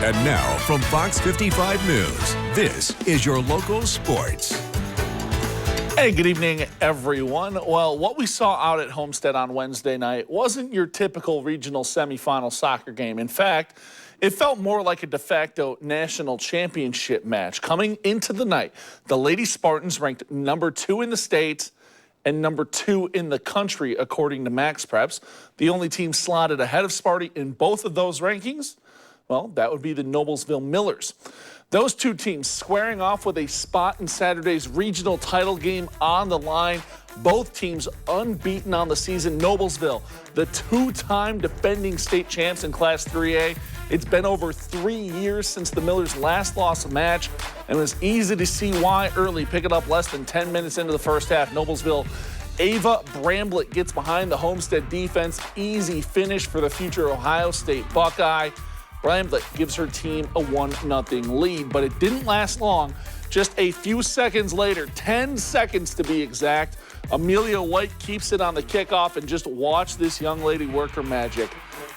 And now from Fox 55 News, this is your local sports. Hey, good evening, everyone. Well, what we saw out at Homestead on Wednesday night wasn't your typical regional semifinal soccer game. In fact, it felt more like a de facto national championship match. Coming into the night, the Lady Spartans ranked number 2 in the state and number 2 in the country, according to Max Preps. The only team slotted ahead of Sparty in both of those rankings, well, that would be the Noblesville Millers. Those two teams squaring off with a spot in Saturday's regional title game on the line. Both teams unbeaten on the season. Noblesville, the two-time defending state champs in Class 3A. It's been over 3 years since the Millers last lost a match, and it was easy to see why early. Picking up less than 10 minutes into the first half. Noblesville Ava Bramblett gets behind the Homestead defense. Easy finish for the future Ohio State Buckeye. Bramblett gives her team a 1-0 lead, but it didn't last long. Just a few seconds later, 10 seconds to be exact, Amelia White keeps it on the kickoff, and just watch this young lady work her magic.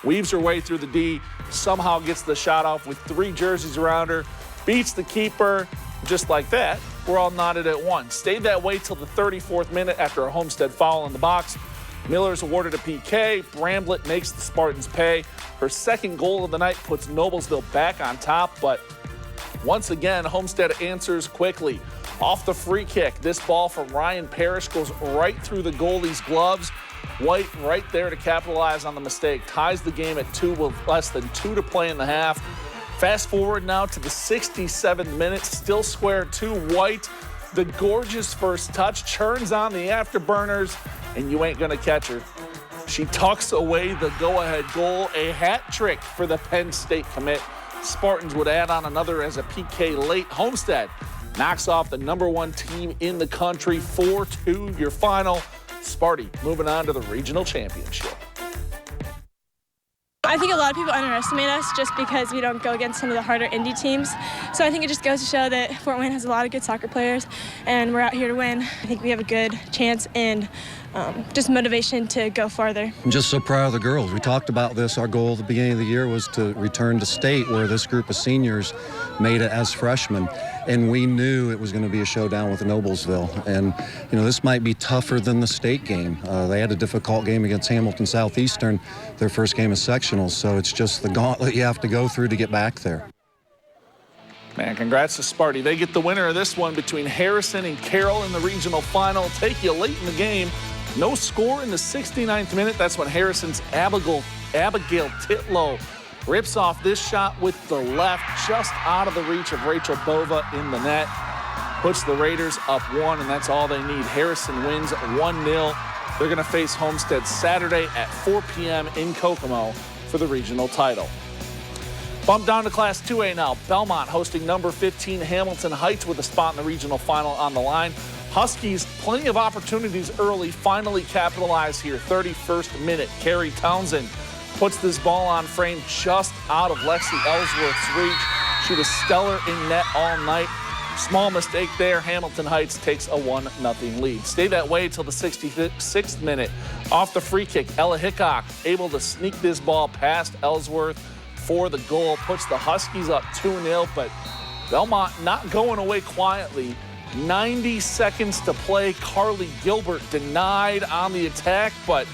Weaves her way through the D, somehow gets the shot off with 3 jerseys around her, beats the keeper. Just like that, we're all knotted at once. Stayed that way till the 34th minute after a Homestead foul in the box. Miller's awarded a PK. Bramblett makes the Spartans pay. Her second goal of the night puts Noblesville back on top, but once again, Homestead answers quickly. Off the free kick, this ball from Ryan Parrish goes right through the goalie's gloves. White right there to capitalize on the mistake. Ties the game at 2 with less than 2 to play in the half. Fast forward now to the 67th minute, still square 2. White, the gorgeous first touch, churns on the afterburners, and you ain't gonna catch her. She tucks away the go-ahead goal, a hat trick for the Penn State commit. Spartans would add on another as a PK late. Homestead knocks off the number 1 team in the country, 4-2 your final. Sparty moving on to the regional championship. I think a lot of people underestimate us just because we don't go against some of the harder indie teams. So I think it just goes to show that Fort Wayne has a lot of good soccer players, and we're out here to win. I think we have a good chance and just motivation to go farther. I'm just so proud of the girls. We talked about this. Our goal at the beginning of the year was to return to state, where this group of seniors made it as freshmen. And we knew it was going to be a showdown with Noblesville. And, you know, this might be tougher than the state game. They had a difficult game against Hamilton Southeastern, their first game of sectionals. So it's just the gauntlet you have to go through to get back there. Man, congrats to Sparty. They get the winner of this one between Harrison and Carroll in the regional final. Take you late in the game. No score in the 69th minute. That's when Harrison's Abigail Titlow rips off this shot with the left, just out of the reach of Rachel Bova in the net. Puts the Raiders up 1, and that's all they need. Harrison wins 1-0. They're going to face Homestead Saturday at 4 p.m. in Kokomo for the regional title. Bump down to Class 2A now. Bellmont hosting number 15 Hamilton Heights with a spot in the regional final on the line. Huskies, plenty of opportunities early, finally capitalize here. 31st minute, Carrie Townsend puts this ball on frame just out of Lexi Ellsworth's reach. She was stellar in net all night. Small mistake there. Hamilton Heights takes a 1-0 lead. Stay that way till the 66th minute. Off the free kick, Ella Hickok able to sneak this ball past Ellsworth for the goal. Puts the Huskies up 2-0, but Belmont not going away quietly. 90 seconds to play. Carly Gilbert denied on the attack, but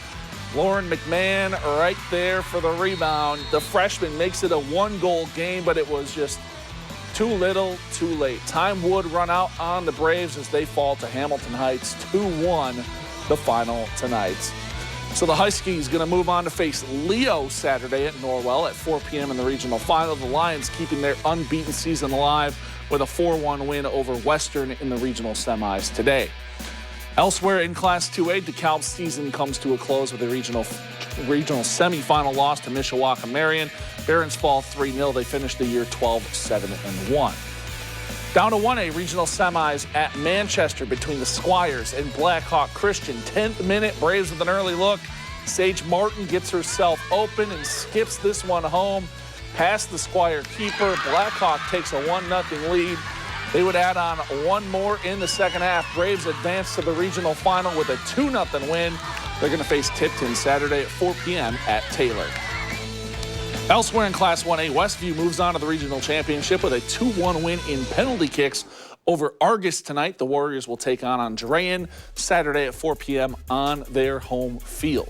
Lauren McMahon right there for the rebound. The freshman makes it a 1-goal game, but it was just too little, too late. Time would run out on the Braves as they fall to Hamilton Heights 2-1, the final tonight. So the Huskies going to move on to face Leo Saturday at Norwell at 4 p.m. in the regional final. The Lions keeping their unbeaten season alive with a 4-1 win over Western in the regional semis today. Elsewhere in Class 2A, DeKalb's season comes to a close with a regional semifinal loss to Mishawaka Marion. Barons fall 3-0. They finished the year 12-7-1. Down to 1A regional semis at Manchester between the Squires and Blackhawk Christian. 10th minute, Braves with an early look. Sage Martin gets herself open and skips this one home past the Squire keeper. Blackhawk takes a 1-0 lead. They would add on one more in the second half. Braves advance to the regional final with a 2-0 win. They're going to face Tipton Saturday at 4 p.m. at Taylor. Elsewhere in Class 1A, Westview moves on to the regional championship with a 2-1 win in penalty kicks over Argus tonight. The Warriors will take on Andrean Saturday at 4 p.m. on their home field.